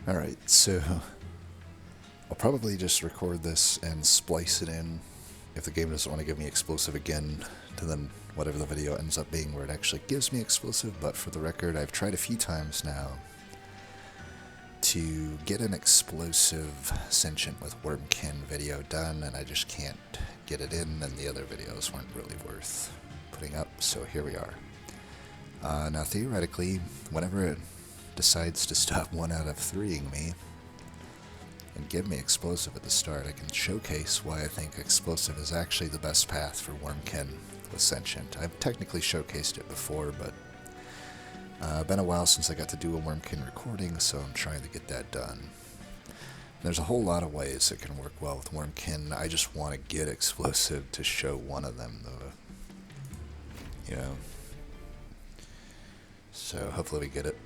Alright, so I'll probably just record this and splice it in if the game doesn't want to give me explosive again to then whatever the video ends up being where it actually gives me explosive. But for the record, I've tried a few times now to get an explosive Sentient with Wormkin video done, and I just can't get it in, and the other videos weren't really worth putting up, so here we are. Now theoretically, whenever it decides to stop 1 out of 3ing me and give me explosive at the start, I can showcase why I think explosive is actually the best path for Wormkin with Sentient. I've technically showcased it before, but been a while since I got to do a Wormkin recording, so I'm trying to get that done. There's a whole lot of ways it can work well with Wormkin. I just want to get explosive to show one of them, though. You know. So hopefully we get it.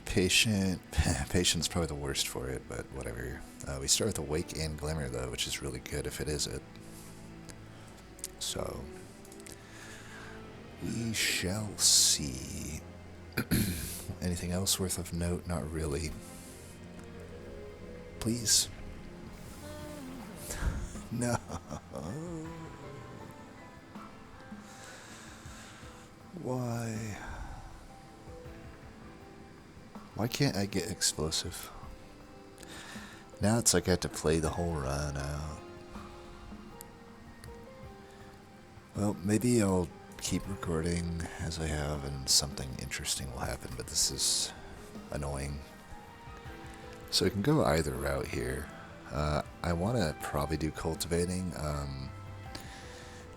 Patient's probably the worst for it, but whatever. We start with Awake and Glimmer, though, which is really good if it is it. So we shall see. Anything else worth of note? Not really. Please. No. Why? Why can't I get explosive? Now it's like I have to play the whole run out. Well, maybe I'll keep recording as I have and something interesting will happen, but this is annoying. So we can go either route here. I want to probably do Cultivating,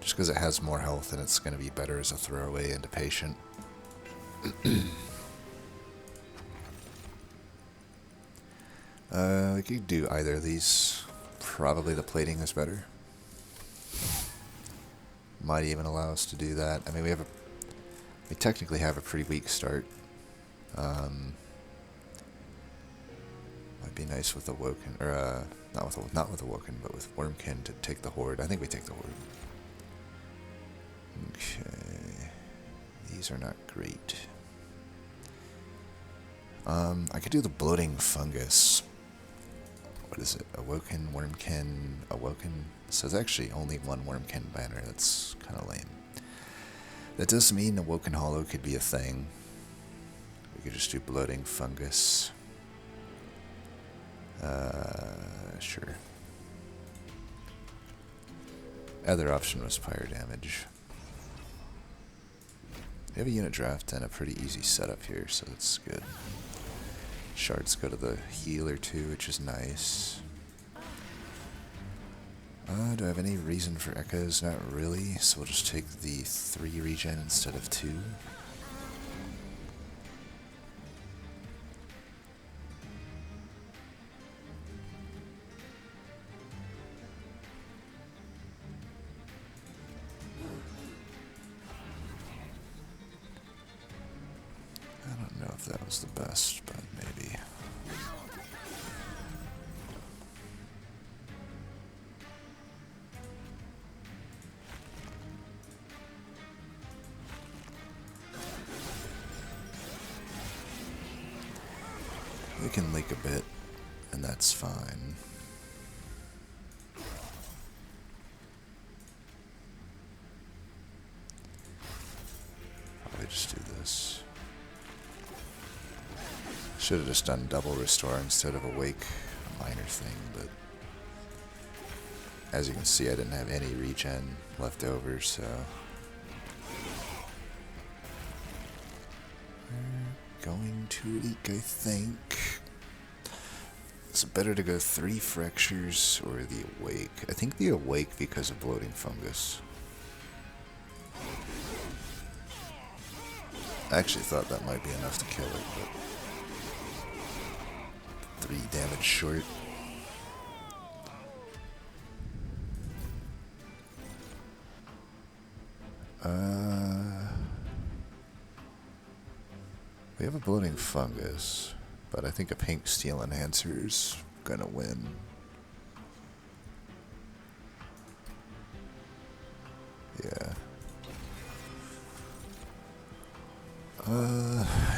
just because it has more health and it's going to be better as a throwaway into Patient. We could do either of these. Probably the plating is better. Might even allow us to do that. I mean, we technically have a pretty weak start. Might be nice with Awoken, or not with Awoken, but with Wormkin to take the Horde. I think we take the Horde. Okay, these are not great. I could do the Bloating Fungus. What is it? Awoken, Wormkin, Awoken. So there's actually only one Wormkin banner. That's kind of lame. That does mean Awoken Hollow could be a thing. We could just do Bloating Fungus. Sure. Other option was Pyre Damage. We have a unit draft and a pretty easy setup here, so that's good. Shards go to the healer too, which is nice. Do I have any reason for echoes? Not really, so we'll just take the 3 regen instead of 2. I don't know if that was the best, but maybe. We can leak a bit, and that's fine. Probably just do this. Should have just done double restore instead of Awake, a minor thing, but as you can see, I didn't have any regen left over, so we're going to leak, I think. Is it better to go 3 fractures or the Awake? I think the Awake because of Bloating Fungus. I actually thought that might be enough to kill it, but 3 damage short. We have a Bloating Fungus, but I think a Pink Steel Enhancer's gonna win. Yeah.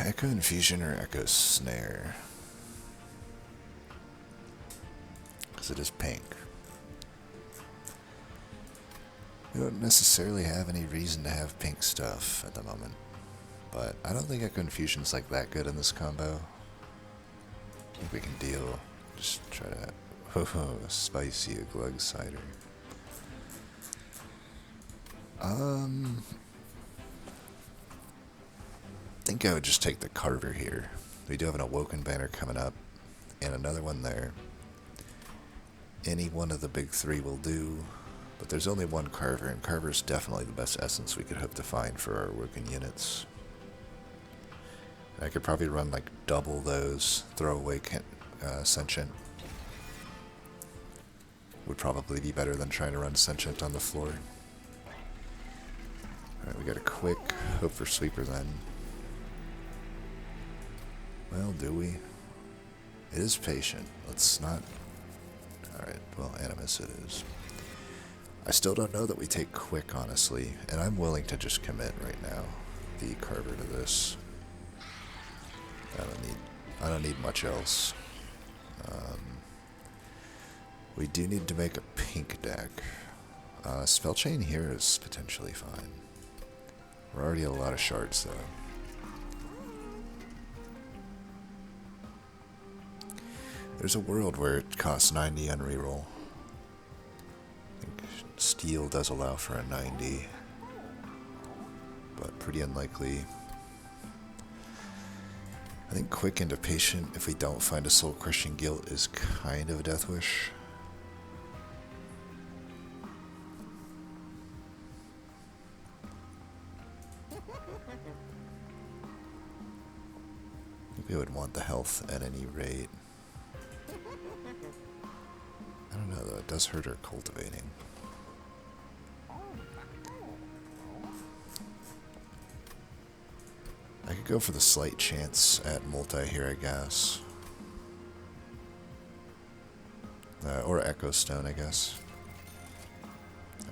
Echo Infusion or Echo Snare? because it is pink. We don't necessarily have any reason to have pink stuff at the moment, but I don't think a Confusion's like that good in this combo. I think we can deal. Just try to... Oh, spicy a glug cider. I think I would just take the Carver here. We do have an Awoken banner coming up, and another one there. Any one of the big three will do, but there's only one Carver, and Carver's definitely the best essence we could hope to find for our Awoken units. I could probably run like double those, throw away Sentient. Would probably be better than trying to run Sentient on the floor. Alright, we got a quick hope for Sweeper then. Well, do we? It is patient. Let's not... Alright, well, Animus it is. I still don't know that we take quick, honestly, and I'm willing to just commit right now the Carver to this. I don't need much else. We do need to make a pink deck. Spell Chain here is potentially fine. We're already at a lot of shards, though. There's a world where it costs 90 on reroll. I think Steel does allow for a 90, but pretty unlikely. I think Quick into Patient, if we don't find a Soul Crushing Guilt, is kind of a death wish. I think we would want the health at any rate. I don't know though, it does hurt our cultivating. I could go for the slight chance at multi here, I guess. Or Echo Stone, I guess.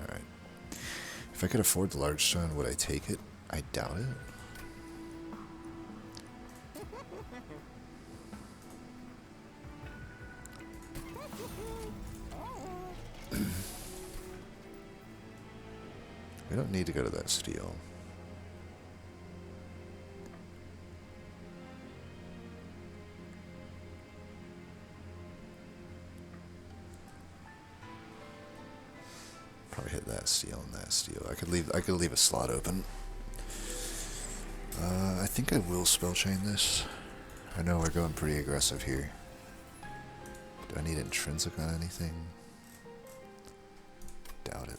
Alright. If I could afford the large stone, would I take it? I doubt it. We don't need to go to that steel. Probably hit that steel and that steel. I could leave a slot open. I think I will spell chain this. I know we're going pretty aggressive here. Do I need intrinsic on anything? Doubt it.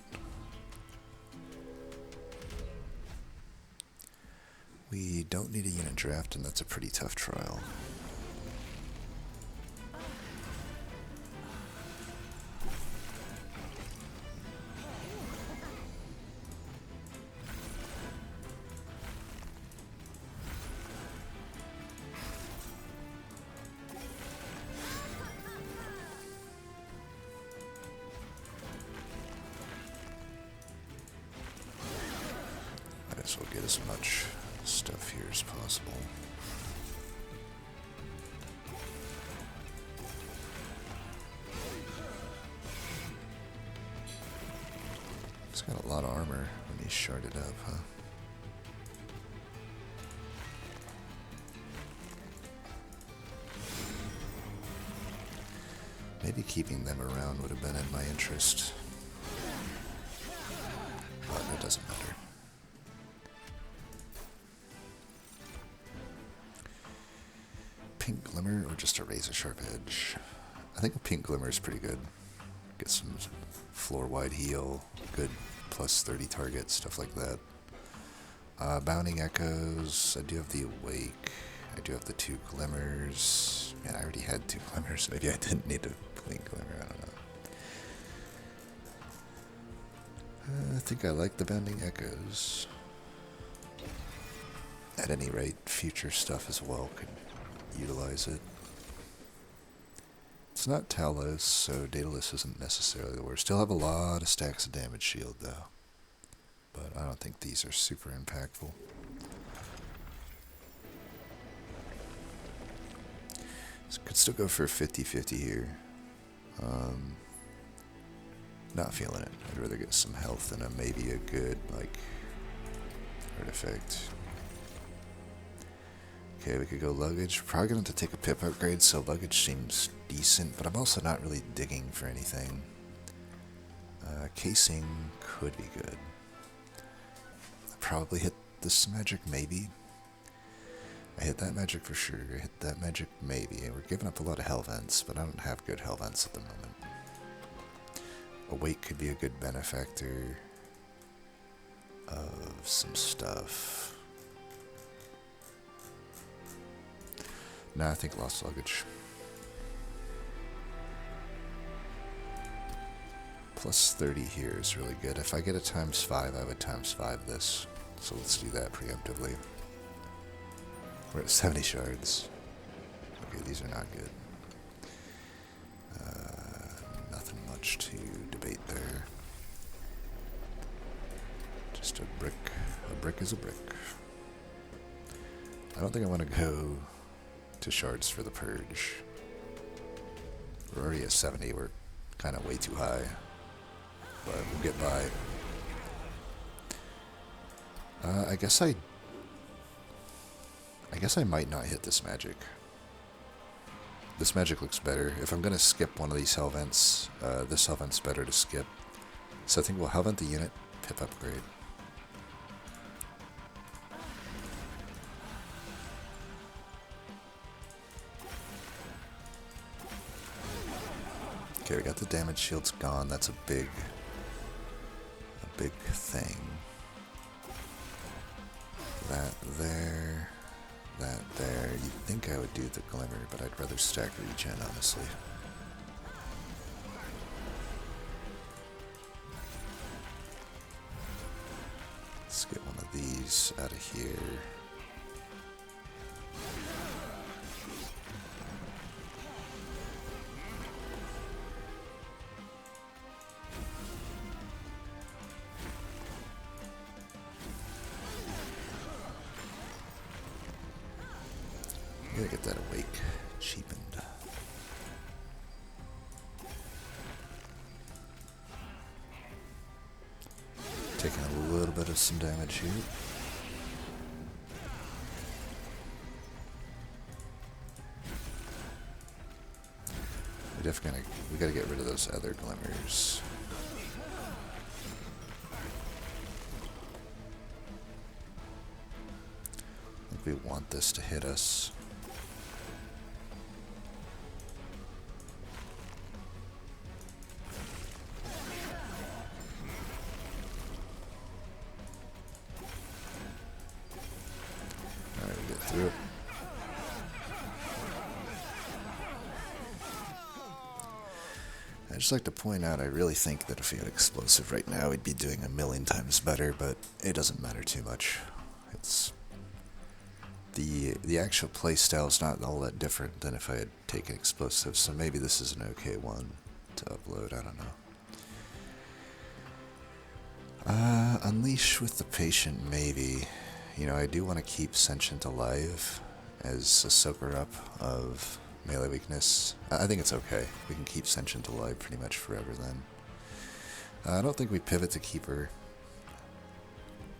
We don't need a unit draft, and that's a pretty tough trial. Might as well get as much stuff here as possible. He's got a lot of armor when he's sharded up, huh? Maybe keeping them around would have been in my interest. But it doesn't matter. Pink Glimmer or just a Razor Sharp Edge? I think a Pink Glimmer is pretty good. Get some floor-wide heal, good plus 30 targets, stuff like that. Bounding Echoes, I do have the Awake. I do have the 2 Glimmers. Man, I already had 2 Glimmers. Maybe I didn't need a Pink Glimmer, I don't know. I think I like the Bounding Echoes. At any rate, future stuff as well could utilize it. It's not Talos, so Daedalus isn't necessarily the worst. Still have a lot of stacks of damage shield though, but I don't think these are super impactful. So could still go for a 50-50 here. Not feeling it. I'd rather get some health and maybe a good, like, artifact. Okay, we could go luggage. Probably going to take a pip upgrade, so luggage seems decent, but I'm also not really digging for anything. Casing could be good. I'll probably hit this magic, maybe. I hit that magic for sure. I hit that magic, maybe. And we're giving up a lot of hell vents, but I don't have good hell vents at the moment. Awake could be a good benefactor of some stuff. Nah, I think lost luggage. Plus 30 here is really good. If I get a ×5, I would ×5 this. So let's do that preemptively. We're at 70 shards. Okay, these are not good. Nothing much to debate there. Just a brick. A brick is a brick. I don't think I want to go to shards for the purge. We're already at 70. We're kind of way too high. But we'll get by. I guess I might not hit this magic. This magic looks better. If I'm gonna skip one of these hell vents, this hell vent's better to skip. So I think we'll hell vent the unit, pip upgrade. Okay, we got the damage shields gone. That's a big thing. That there. That there. You'd think I would do the glimmer, but I'd rather stack regen, honestly. Let's get one of these out of here. Gotta get that awake cheapened. Taking a little bit of some damage here. We gotta get rid of those other glimmers. I think we want this to hit us. Alright, we get through it. I'd just like to point out, I really think that if we had explosive right now, we'd be doing a million times better, but it doesn't matter too much. It's the actual playstyle is not all that different than if I had taken explosive, so maybe this is an okay one to upload, I don't know. Unleash with the patient, maybe. You know, I do want to keep Sentient alive as a soaker up of melee weakness. I think it's okay. We can keep Sentient alive pretty much forever then. I don't think we pivot to Keeper.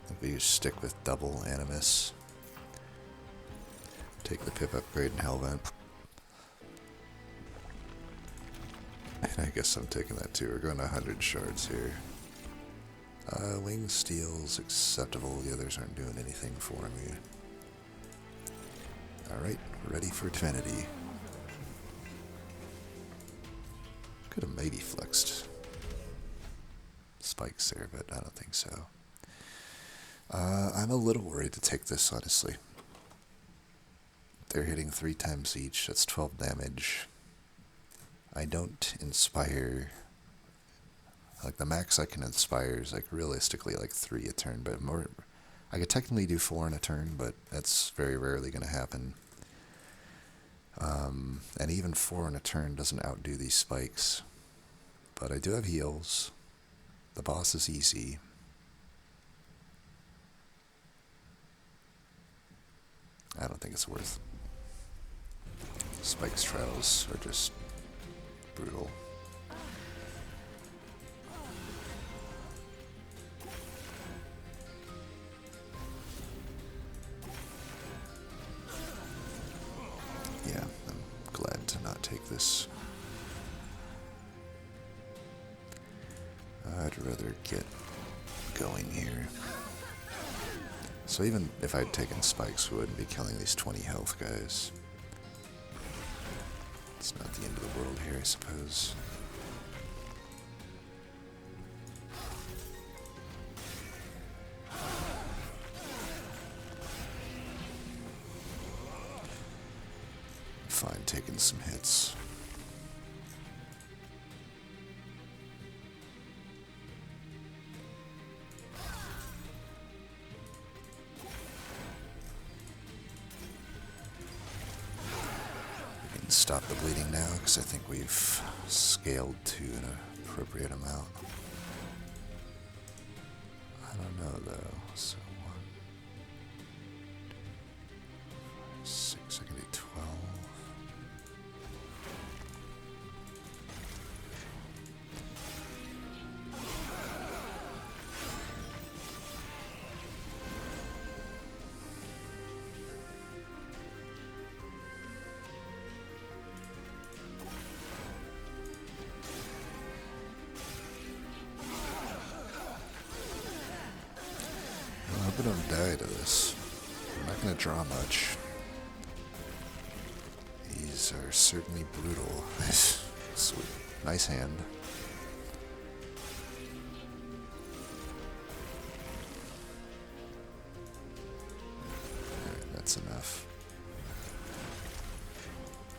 I think we just stick with double Animus. Take the pip upgrade and Hellvent. And I guess I'm taking that too. We're going to 100 shards here. Wing Steel's acceptable. The others aren't doing anything for me. Alright, ready for Divinity. Could have maybe flexed spikes there, but I don't think so. I'm a little worried to take this, honestly. They're hitting 3 times each. That's 12 damage. I don't inspire. Like, the max I can inspire is, like, realistically, like, 3 a turn, but more. I could technically do 4 in a turn, but that's very rarely going to happen. And even 4 in a turn doesn't outdo these spikes. But I do have heals. The boss is easy. I don't think it's worth. Spike's trials are just brutal. this. I'd rather get going here. So even if I'd taken spikes, we wouldn't be killing these 20 health guys. It's not the end of the world here, I suppose. Fine, taking some hits. We can stop the bleeding now because I think we've scaled to an appropriate amount. I don't know though, so 1, 6, I can do 12. I hope I don't die to this. I'm not going to draw much. These are certainly brutal. Sweet. Nice hand. Alright, that's enough.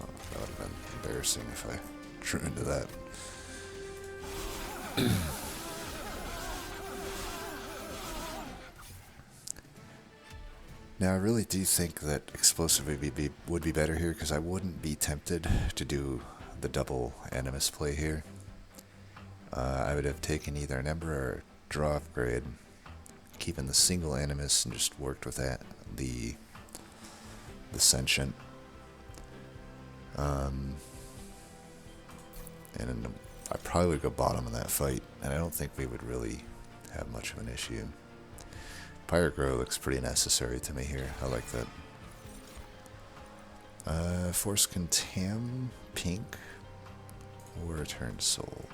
Oh, that would have been embarrassing if I drew into that. Now, I really do think that explosive would be better here, because I wouldn't be tempted to do the double Animus play here. I would have taken either an Ember or draw upgrade, keeping the single Animus, and just worked with that, the Sentient. And I probably would go bottom in that fight, and I don't think we would really have much of an issue. Pyrogrow looks pretty necessary to me here. I like that. Force Contam, pink, or Returned Soul.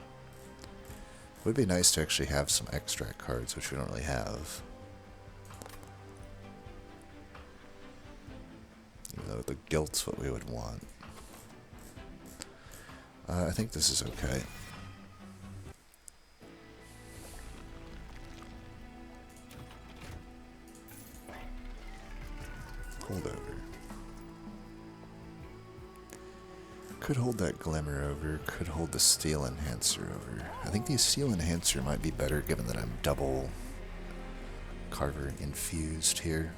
Would be nice to actually have some extract cards, which we don't really have. Even though the Guilt's what we would want. I think this is okay. Hold over. Could hold that Glimmer over, could hold the Steel Enhancer over. I think the Steel Enhancer might be better given that I'm double Carver infused here.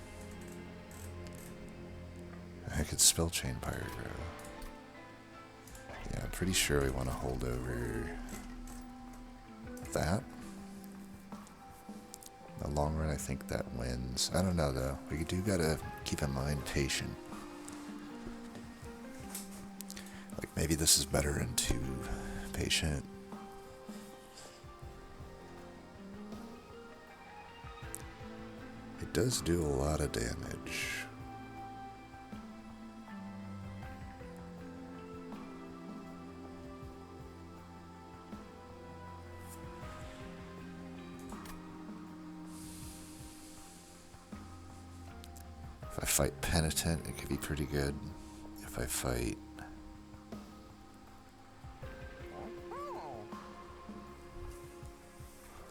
I could Spell Chain Pyrogrow. Yeah, I'm pretty sure we want to hold over that. In the long run, I think that wins. I don't know though. We do gotta keep in mind patient. Like maybe this is better into patient. It does do a lot of damage. If I fight Penitent, it could be pretty good. If I fight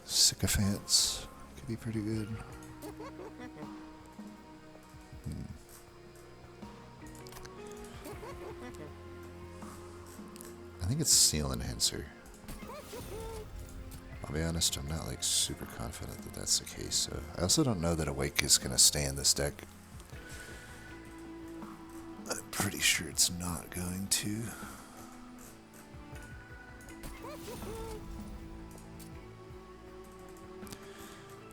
Sycophants, it could be pretty good. I think it's Seal Enhancer. I'll be honest, I'm not like super confident that that's the case. So I also don't know that Awake is going to stay in this deck. I'm pretty sure it's not going to.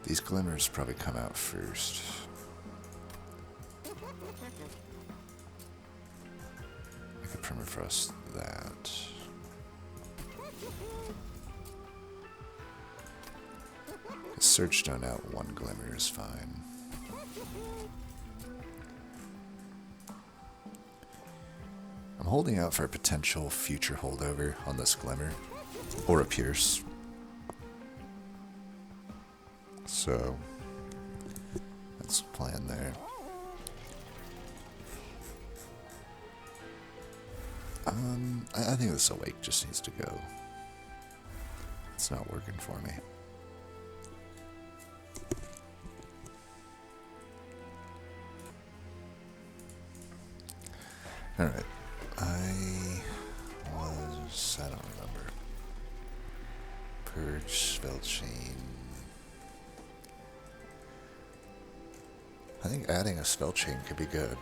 These Glimmers probably come out first. I could Permafrost that. Surge Stone out one Glimmer is fine. I'm holding out for a potential future holdover on this Glimmer, or a Pierce. So, that's the plan there. I think this Awake just needs to go. It's not working for me. Alright. I don't remember. Purge, Spellchain. I think adding a Spellchain could be good.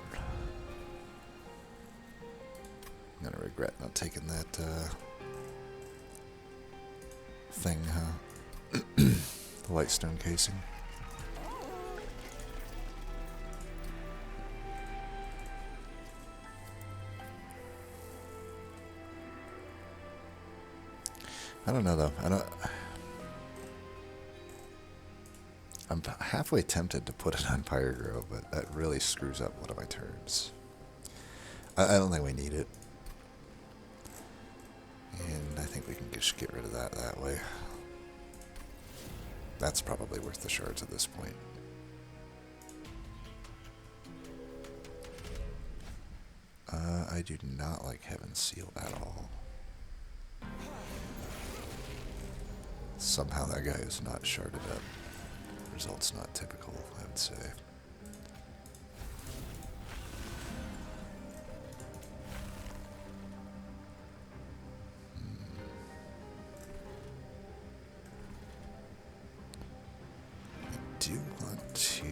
I'm gonna regret not taking that thing, huh? The Lightstone casing. I don't know though. I'm halfway tempted to put it on Pyro, but that really screws up one of my turns. I don't think we need it. And I think we can just get rid of that way. That's probably worth the shards at this point. I do not like Heaven's Seal at all. Somehow that guy is not sharded up. Result's not typical, I would say. I do want to...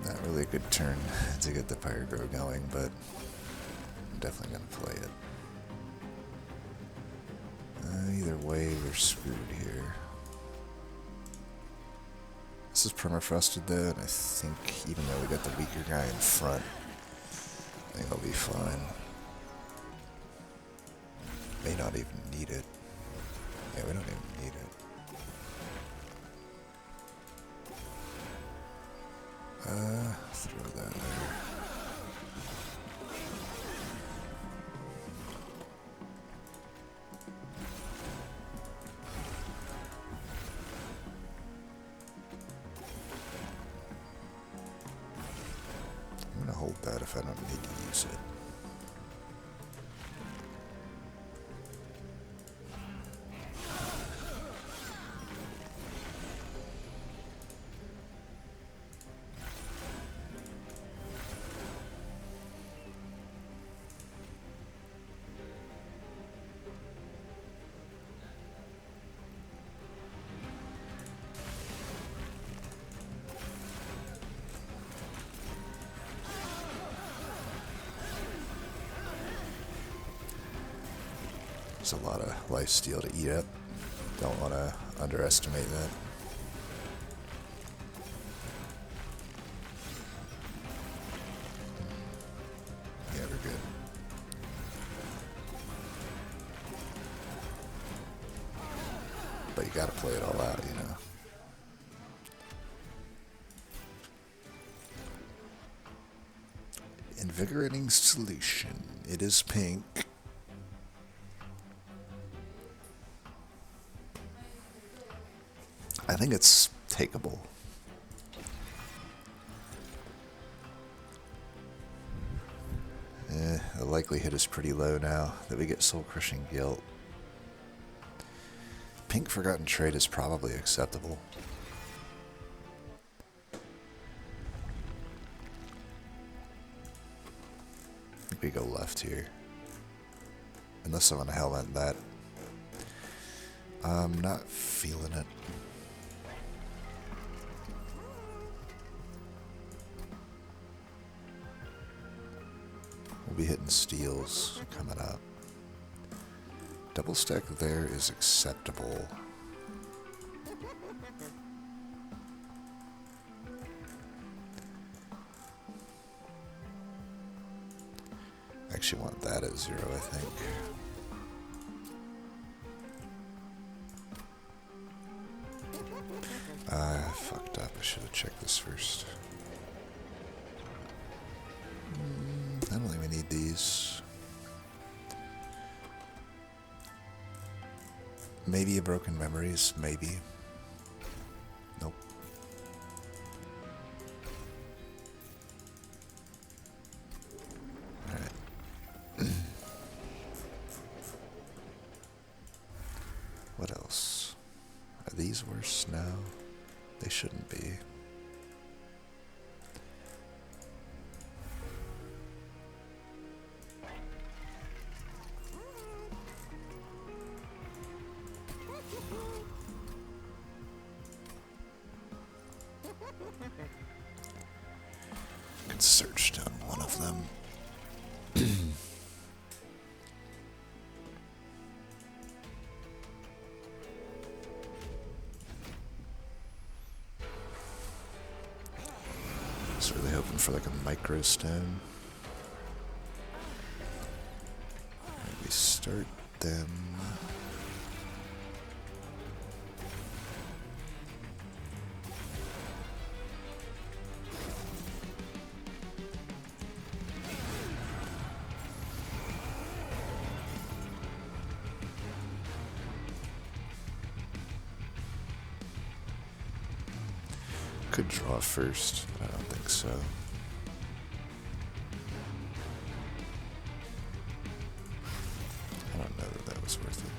Not really a good turn to get the Pyro going, but I'm definitely going to play it. Either way, we're screwed here. This is permafrosted though, and I think even though we got the weaker guy in front, I think I'll be fine. May not even need it. Yeah, we don't even need it. Throw that there. I'm gonna hold that if I don't need to use it. There's a lot of lifesteal to eat up. Don't want to underestimate that. Yeah, we're good. But you gotta play it all out, you know. Invigorating Solution. It is pink. I think it's takeable. The likelihood is pretty low now that we get Soul Crushing Guilt. Pink Forgotten Trade is probably acceptable. I think we go left here. Unless I'm gonna helmet that. I'm not feeling it. We'll be hitting steals coming up. Double stack there is acceptable. I actually want that at 0, I think. I fucked up. I should have checked this first. I don't even need these. Maybe a Broken Memories, maybe. Nope. Alright. What else? Are these worse now? They shouldn't be. Could search down one of them. I was really hoping for like a micro stone. Alright, we start them. Could draw first, but I don't think so. I don't know that that was worth it.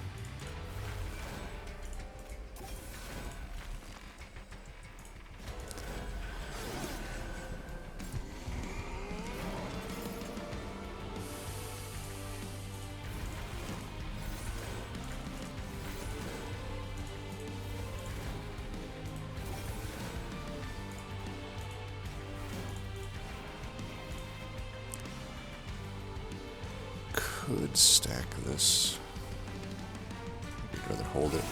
Could stack this. I'd rather hold it.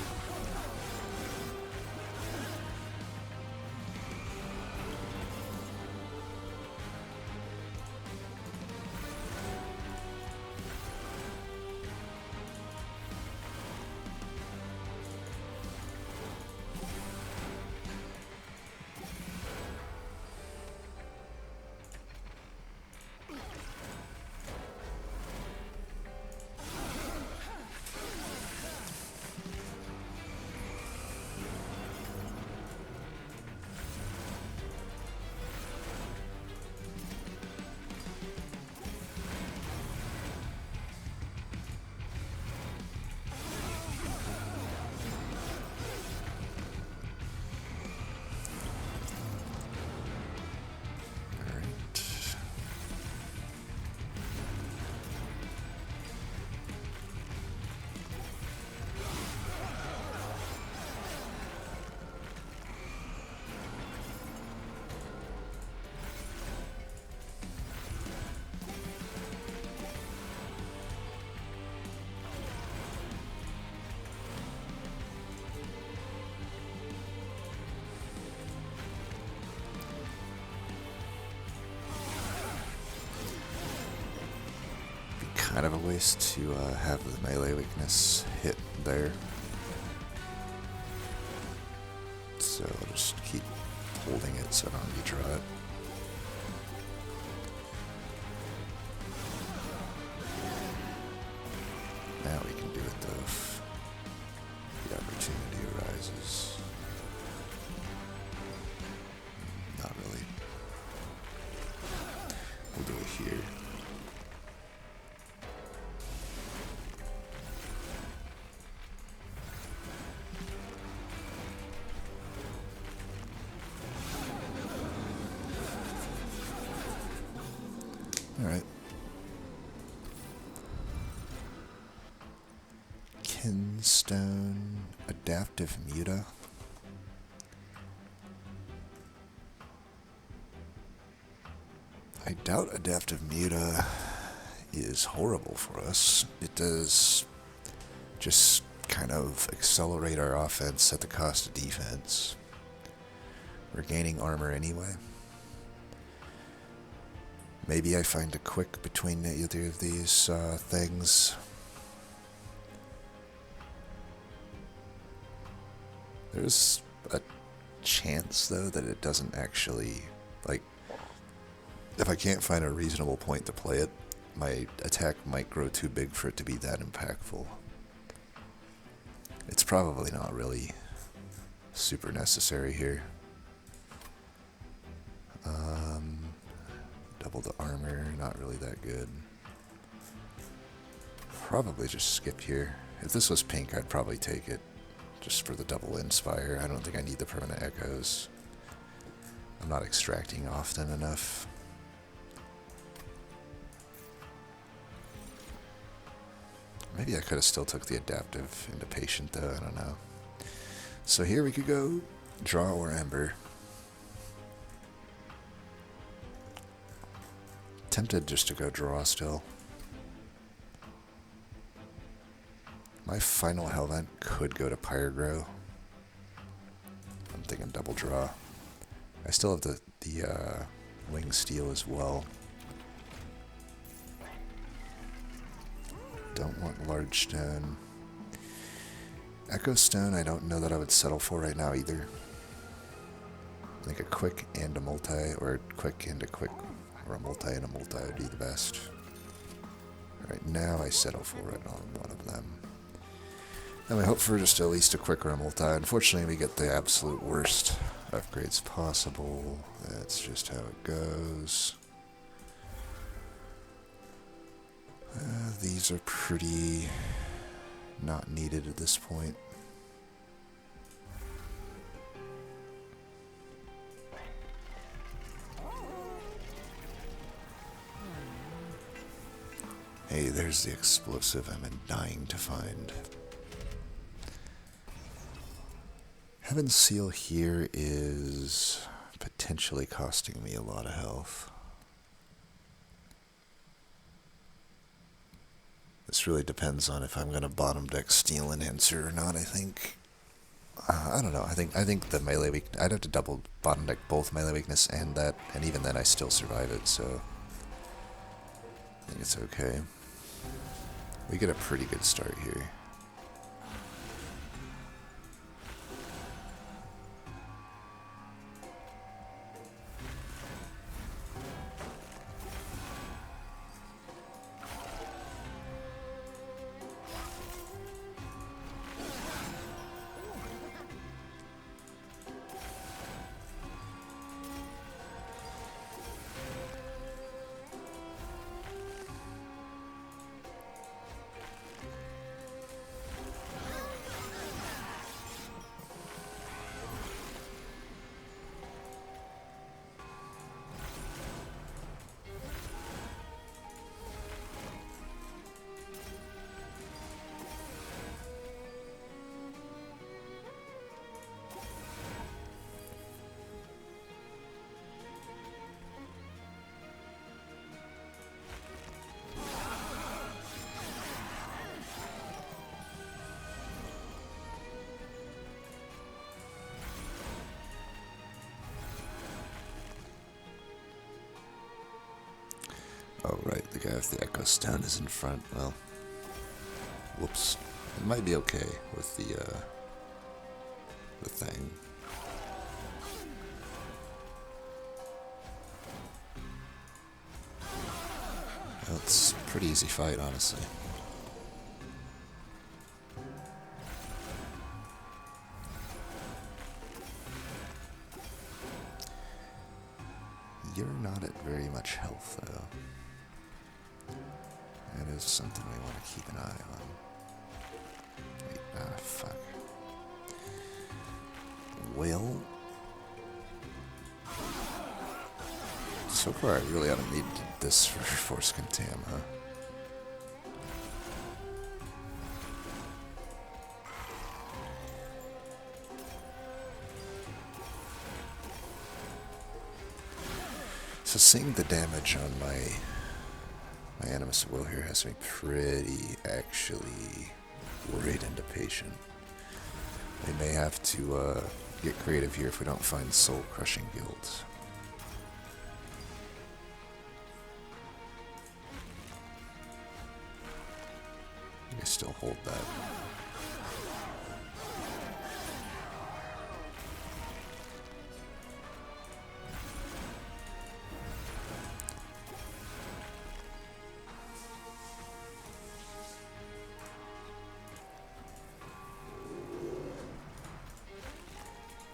Kind of a waste to have the melee weakness hit there. So I'll just keep holding it so I don't redraw it. Now we can do it though if the opportunity arises. Not really. We'll do it here. Alright. Kinstone, Adaptive Muta. I doubt Adaptive Muta is horrible for us. It does just kind of accelerate our offense at the cost of defense. We're gaining armor anyway. Maybe I find a quick between either of these things. There's a chance, though, that it doesn't actually, like, if I can't find a reasonable point to play it, my attack might grow too big for it to be that impactful. It's probably not really super necessary here. Double the armor, not really that good. Probably just skip here. If this was pink, I'd probably take it. Just for the double inspire. I don't think I need the permanent echoes. I'm not extracting often enough. Maybe I could have still took the adaptive into patient though, I don't know. So here we could go draw or ember. Tempted just to go draw still. My final Hellvent could go to Pyrogrow. I'm thinking double draw. I still have the Wing Steel as well. Don't want large stone. Echo Stone I don't know that I would settle for right now either. I think a quick and a multi, or a quick and a quick, or a multi and a multi would be the best. Right now I settle for it on one of them. And we hope for just at least a quick or a multi. Unfortunately we get the absolute worst upgrades possible. That's just how it goes. These are pretty not needed at this point. Hey, there's the explosive I've been dying to find. Heaven's Seal here is potentially costing me a lot of health. This really depends on if I'm going to bottom deck Steel Enhancer or not, I think. I don't know, I think the melee weak, I'd have to double bottom deck both melee weakness and that, and even then I still survive it, so I think it's okay. We get a pretty good start here. Oh right, the guy with the Echo Stone is in front. Well, whoops. It might be okay with the thing. Well, it's a pretty easy fight, honestly. You're not at very much health, though. That is something we want to keep an eye on. Wait, fuck. Well, so far I really haven't needed this for Force Contam, huh? So seeing the damage on my Animus of Will here has me pretty actually worried. right into patient. We may have to get creative here if we don't find soul-crushing guilds. We still hold that.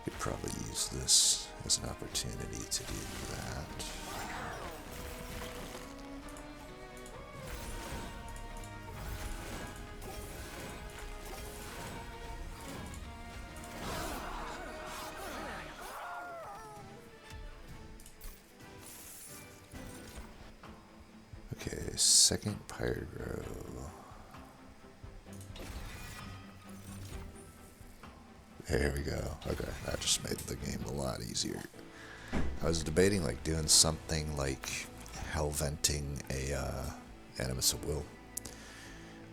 Could probably use this as an opportunity to do that. Okay, second Pyro. There we go. Okay, that just made the game a lot easier. I was debating like doing something like hellventing a Animus of Will.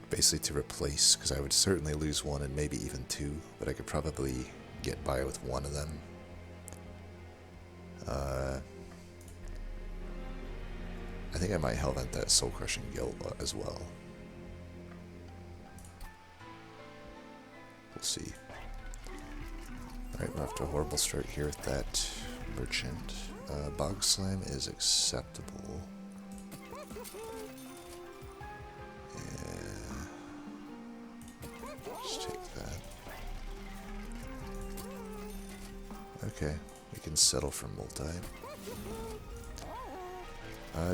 Basically to replace, because I would certainly lose one and maybe even two, but I could probably get by with one of them. I think I might hellvent that Soul Crushing Guild as well. We'll see. Alright, we're off to a horrible start here with that merchant. Bog Slime is acceptable. Yeah. Just take that. Okay, we can settle for multi.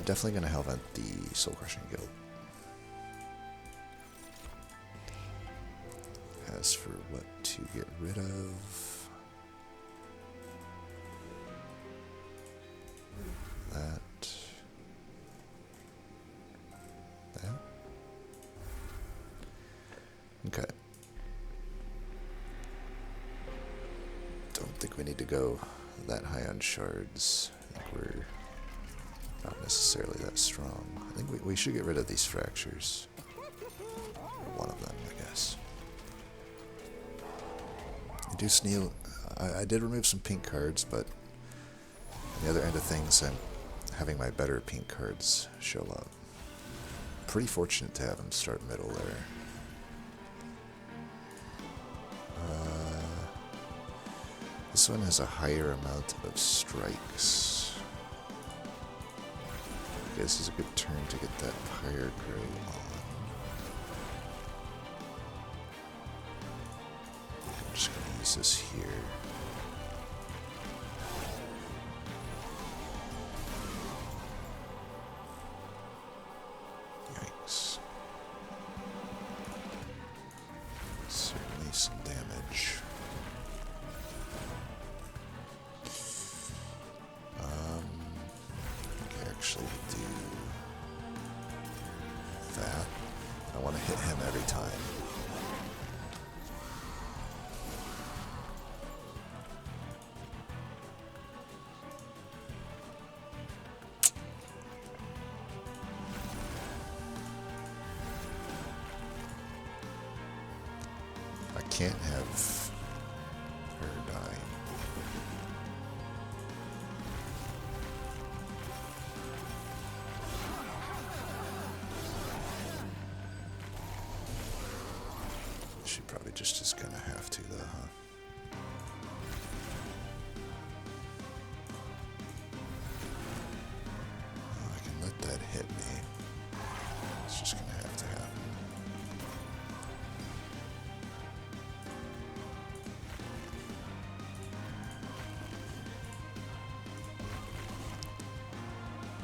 Definitely gonna hellvent the Soul Crushing Guild. As for what to get rid of, that. Okay. Don't think we need to go that high on shards. I think we're not necessarily that strong. I think we should get rid of these fractures. Or one of them, I guess. I do sneal. I did remove some pink cards, but on the other end of things, I'm having my better pink cards show up. Pretty fortunate to have them start middle there. This one has a higher amount of strikes. I guess it's a good turn to get that Pyro on. I'm just going to use this here. Yikes. Certainly some damage. Actually do that. I want to hit him every time. I can't have her die. She probably just is gonna have to, though, huh? Oh, I can let that hit me. It's just gonna have to happen.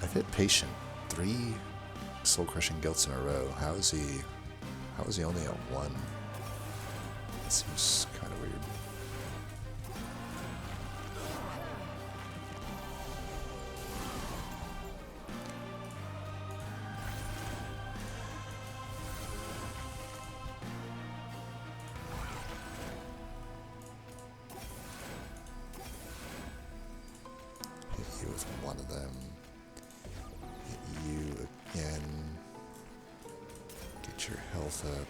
I've hit patient 3 soul crushing guilts in a row. How is he only at 1? That seems kind of weird. Hit you with one of them. Hit you again. Get your health up.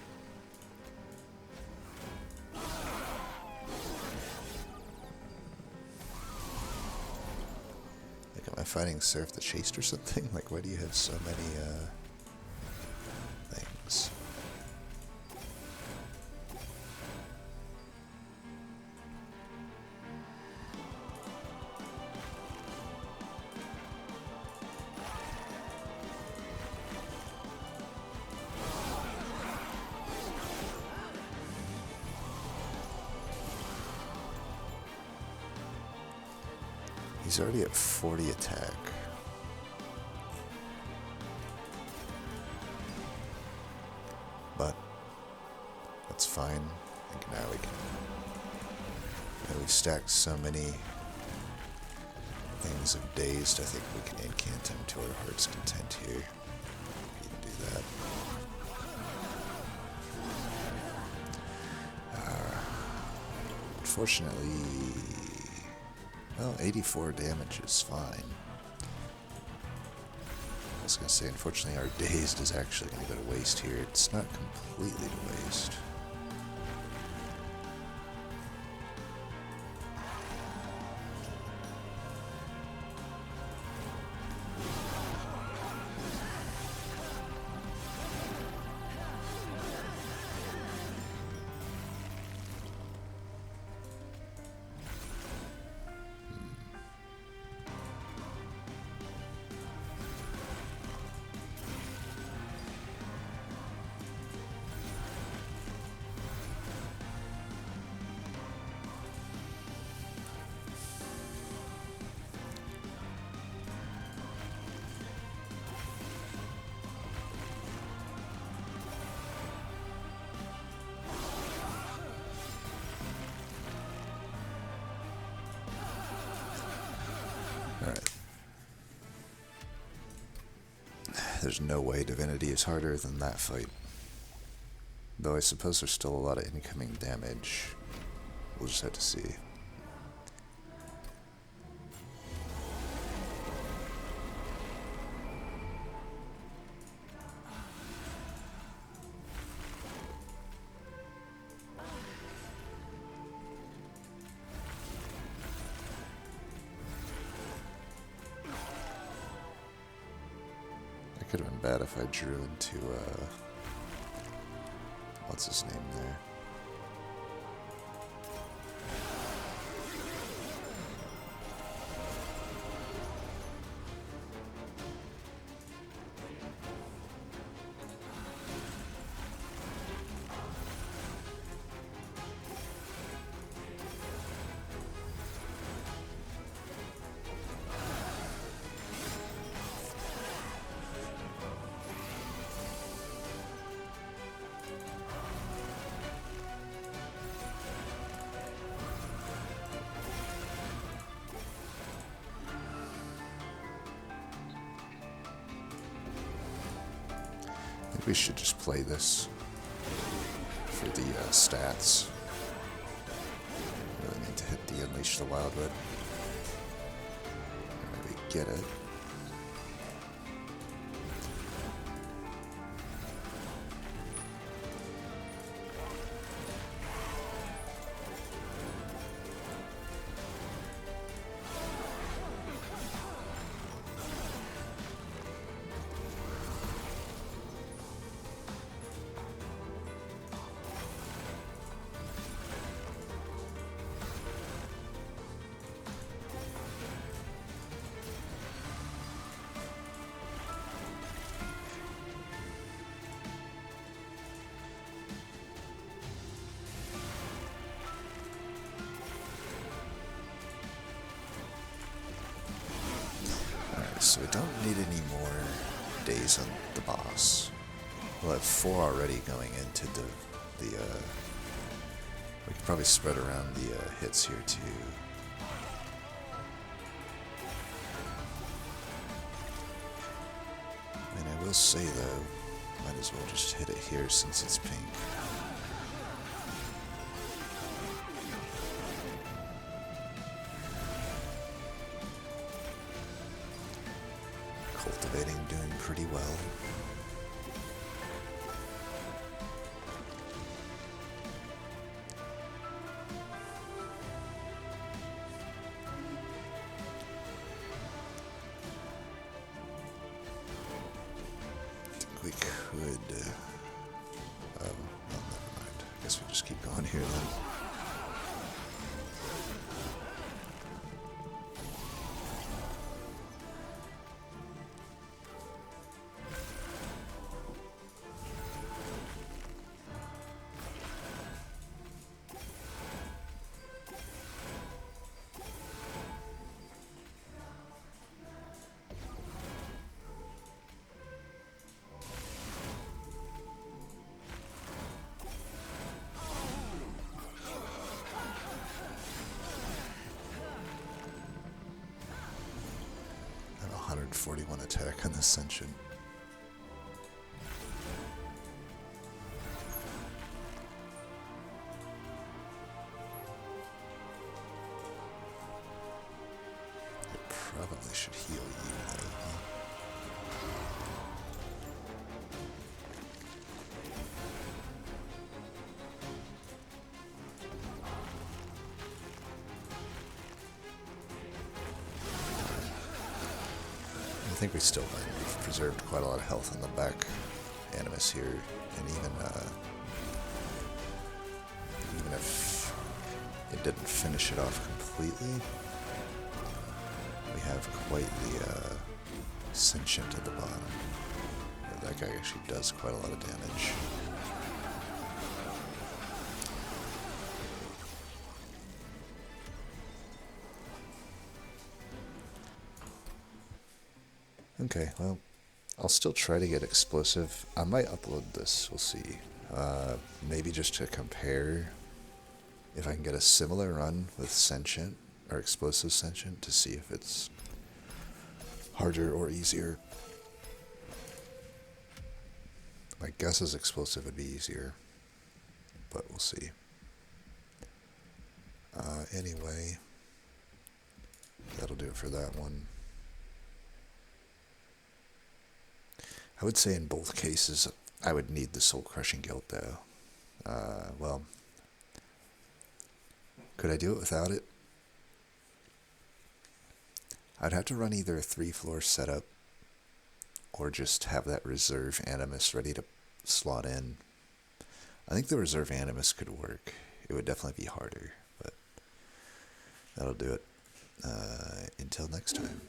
fighting Seraph the Chaste or something? Like, why do you have so many, things? He's already at 40 attack. But that's fine. I think now we can. Now we stacked so many things of dazed. I think we can incant him to our heart's content here. We can do that. Unfortunately, well, 84 damage is fine. I was going to say, unfortunately, our dazed is actually going to go to waste here. It's not completely to waste. Alright. There's no way Divinity is harder than that fight. Though I suppose there's still a lot of incoming damage. We'll just have to see. It could have been bad if I drew into, what's his name there? I think we should just play this for the stats. Really need to hit the Unleash the Wildwood. Maybe get it. So we don't need any more days on the boss. We'll have 4 already going into the we could probably spread around the hits here too. And I will say though, might as well just hit it here since it's pink. Cultivating doing pretty well. Well, never mind. I guess we just keep going here then. And 141 attack on the Sentient. Probably should heal you though, huh? I think we still win. We've preserved quite a lot of health in the back Animus here, and even if it didn't finish it off completely, we have quite the Sentient at the bottom. That guy actually does quite a lot of damage. Okay, well, I'll still try to get explosive. I might upload this, we'll see. Maybe just to compare if I can get a similar run with Sentient, or Explosive Sentient, to see if it's harder or easier. My guess is Explosive would be easier, but we'll see. Anyway, that'll do it for that one. I would say in both cases, I would need the Soul Crushing Guilt though. Well, could I do it without it? I'd have to run either a 3-floor setup or just have that reserve Animus ready to slot in. I think the reserve Animus could work. It would definitely be harder, but that'll do it. Until next time.